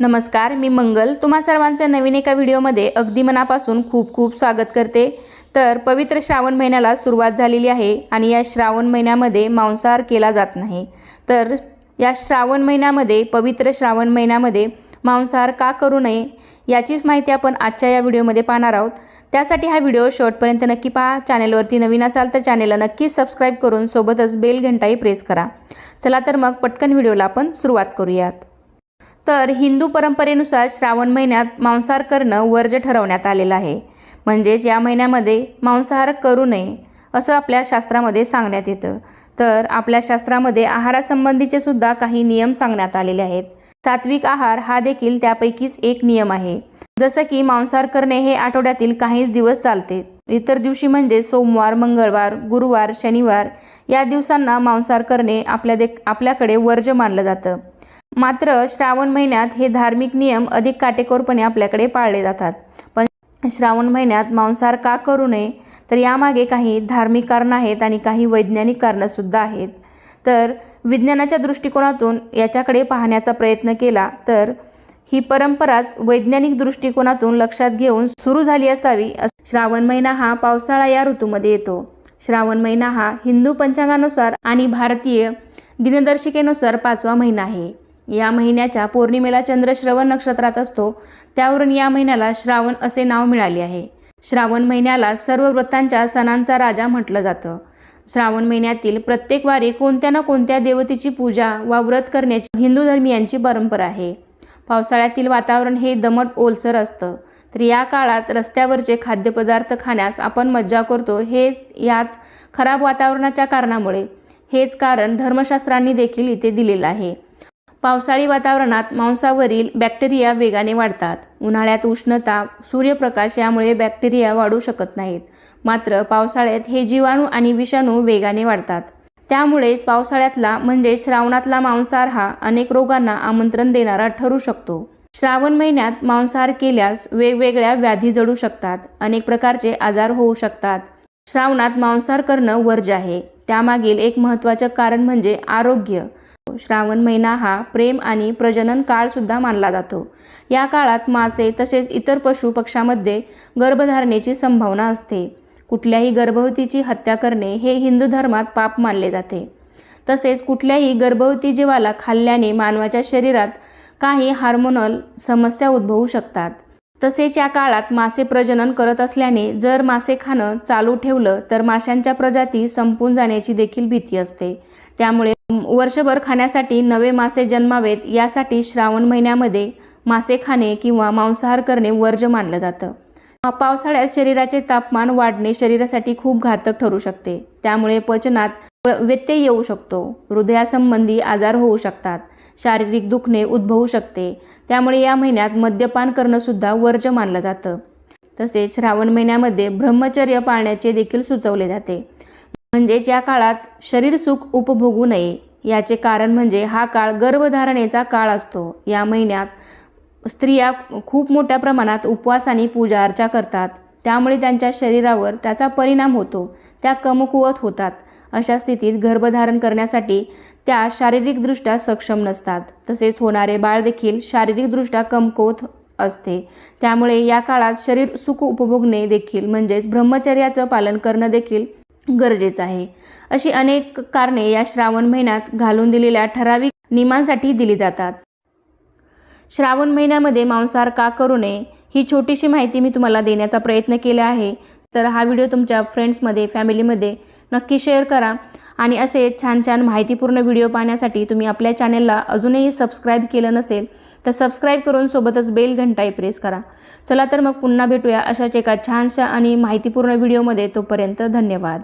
नमस्कार, मी मंगल तुम्हा सर्वांचे नवीन एका व्हिडिओमध्ये अगदी मनापासून खूप खूप स्वागत करते। तर पवित्र श्रावण महिन्याला सुरुवात झालेली आहे आणि या श्रावण महिन्यामध्ये मांसाहार केला जात नाही। तर या श्रावण महिन्यामध्ये पवित्र श्रावण महिन्यामध्ये मांसाहार का करू नये याचीच माहिती आपण आजच्या या व्हिडिओमध्ये पाहणार आहोत। त्यासाठी हा व्हिडिओ शेवटपर्यंत नक्की पहा। चॅनलवरती नवीन असाल तर चॅनलला नक्की सबस्क्राइब करून सोबतच बेल घंटाही प्रेस करा। चला तर मग पटकन व्हिडिओला आपण सुरुवात करूयात। तर हिंदू परंपरेनुसार श्रावण महिन्यात मांसाहार करणं वर्ज्य ठरवण्यात आलेलं आहे। म्हणजेच या महिन्यामध्ये मांसाहार करू नये असं आपल्या शास्त्रामध्ये सांगण्यात येतं। तर आपल्या शास्त्रामध्ये आहारासंबंधीचे सुद्धा काही नियम सांगण्यात आलेले आहेत। सात्विक आहार हा देखील त्यापैकीच एक नियम आहे। जसं की मांसाहार करणे हे आठवड्यातील काहीच दिवस चालते। इतर दिवशी म्हणजे सोमवार, मंगळवार, गुरुवार, शनिवार या दिवसांना मांसाहार करणे आपल्याकडे वर्ज्य मानलं जातं। मात्र श्रावण महिन्यात हे धार्मिक नियम अधिक काटेकोरपणे आपल्याकडे पाळले जातात। पण श्रावण महिन्यात मांसाहार का करू नये तर यामागे काही धार्मिक कारण आहेत आणि काही वैज्ञानिक कारणं सुद्धा आहेत। तर विज्ञानाच्या दृष्टिकोनातून याच्याकडे पाहण्याचा प्रयत्न केला तर ही परंपराच वैज्ञानिक दृष्टिकोनातून लक्षात घेऊन सुरू झाली असावी। श्रावण महिना हा पावसाळा या ऋतूमध्ये येतो। श्रावण महिना हा हिंदू पंचांगानुसार आणि भारतीय दिनदर्शिकेनुसार 5वा महिना आहे। या महिन्याच्या पौर्णिमेला चंद्र श्रवण नक्षत्रात असतो, त्यावरून या महिन्याला श्रावण असे नाव मिळाले आहे। श्रावण महिन्याला सर्व व्रतांच्या सणांचा राजा म्हटलं जातं। श्रावण महिन्यातील प्रत्येक वारी कोणत्या ना कोणत्या देवतेची पूजा वा व्रत करण्याची हिंदू धर्मीयांची परंपरा आहे। पावसाळ्यातील वातावरण हे दमट ओलसर असतं, तर या काळात रस्त्यावरचे खाद्यपदार्थ खाण्यास आपण मज्जा करतो। हे याच खराब वातावरणाच्या कारणामुळे हेच कारण धर्मशास्त्रांनी देखील इथे दिलेलं आहे। पावसाळी वातावरणात मांसावरील बॅक्टेरिया वेगाने वाढतात। उन्हाळ्यात उष्णता, सूर्यप्रकाश यामुळे बॅक्टेरिया वाढू शकत नाहीत। मात्र पावसाळ्यात हे जीवाणू आणि विषाणू वेगाने वाढतात। त्यामुळेच पावसाळ्यातला म्हणजे श्रावणातला मांसाहार हा अनेक रोगांना आमंत्रण देणारा ठरू शकतो। श्रावण महिन्यात मांसाहार केल्यास वेगवेगळ्या व्याधी जडू शकतात, अनेक प्रकारचे आजार होऊ शकतात। श्रावणात मांसाहार करणं वर्ज्य आहे। त्यामागील एक महत्त्वाचं कारण म्हणजे आरोग्य। श्रावण महिना हा प्रेम आणि प्रजनन काळ सुद्धा मानला जातो। या काळात मासे तसेच इतर पशु पक्ष्यांमध्ये गर्भधारणेची संभावना असते। कुठल्याही गर्भवतीची हत्या करणे हे हिंदू धर्मात पाप मानले जाते। तसेच कुठल्याही गर्भवती जीवाला खाल्ल्याने मानवाच्या शरीरात काही हार्मोनल समस्या उद्भवू शकतात। तसेच या काळात मासे प्रजनन करत असल्याने जर मासे खाणं चालू ठेवलं तर माशांच्या प्रजाती संपून जाण्याची देखील भीती असते। त्यामुळे वर्षभर खाण्यासाठी नवे मासे जन्मावेत यासाठी श्रावण महिन्यामध्ये मासे खाणे किंवा मांसाहार करणे वर्ज्य मानलं जातं। पावसाळ्यात शरीराचे तापमान वाढणे शरीरासाठी खूप घातक ठरू शकते। त्यामुळे पचनात व्यत्यय येऊ शकतो, हृदयासंबंधी आजार होऊ शकतात, शारीरिक दुखणे उद्भवू शकते। त्यामुळे या महिन्यात मद्यपान करणं सुद्धा वर्ज्य मानलं जातं। तसेच श्रावण महिन्यामध्ये ब्रह्मचर्य पाळण्याचे देखील सुचवले जाते। म्हणजेच या काळात शरीर सुख उपभोगू नये। याचे कारण म्हणजे हा काळ गर्भधारणेचा काळ असतो। या महिन्यात स्त्रिया खूप मोठ्या प्रमाणात उपवास आणि पूजा अर्चा करतात, त्यामुळे त्यांच्या शरीरावर त्याचा परिणाम होतो, त्या कमकुवत होतात। अशा स्थितीत गर्भधारण करण्यासाठी त्या शारीरिकदृष्ट्या सक्षम नसतात। तसेच होणारे बाळ देखील शारीरिकदृष्ट्या कमकुवत असते। त्यामुळे या काळात शरीर सुख उपभोगणे देखील म्हणजेच ब्रह्मचर्याचं पालन करणं देखील गरजेचं आहे। अशी अनेक कारणे या श्रावण महिन्यात घालून दिलेल्या ठराविक नियमांसाठी दिली जातात। श्रावण महिन्यामध्ये मांसाहार का करू नये ही छोटीशी माहिती मी तुम्हाला देण्याचा प्रयत्न केला आहे। तर हा व्हिडिओ तुमच्या फ्रेंड्समध्ये, फॅमिलीमध्ये नक्की शेअर करा आणि असे छान छान माहितीपूर्ण व्हिडिओ पाहण्यासाठी तुम्ही आपल्या चॅनलला अजूनही सबस्क्राईब केलं नसेल तर सबस्क्राईब करून सोबतच बेल घंटाही प्रेस करा। चला तर मग पुन्हा भेटूया अशाच एका छानशा आणि माहितीपूर्ण व्हिडिओमध्ये। तोपर्यंत धन्यवाद।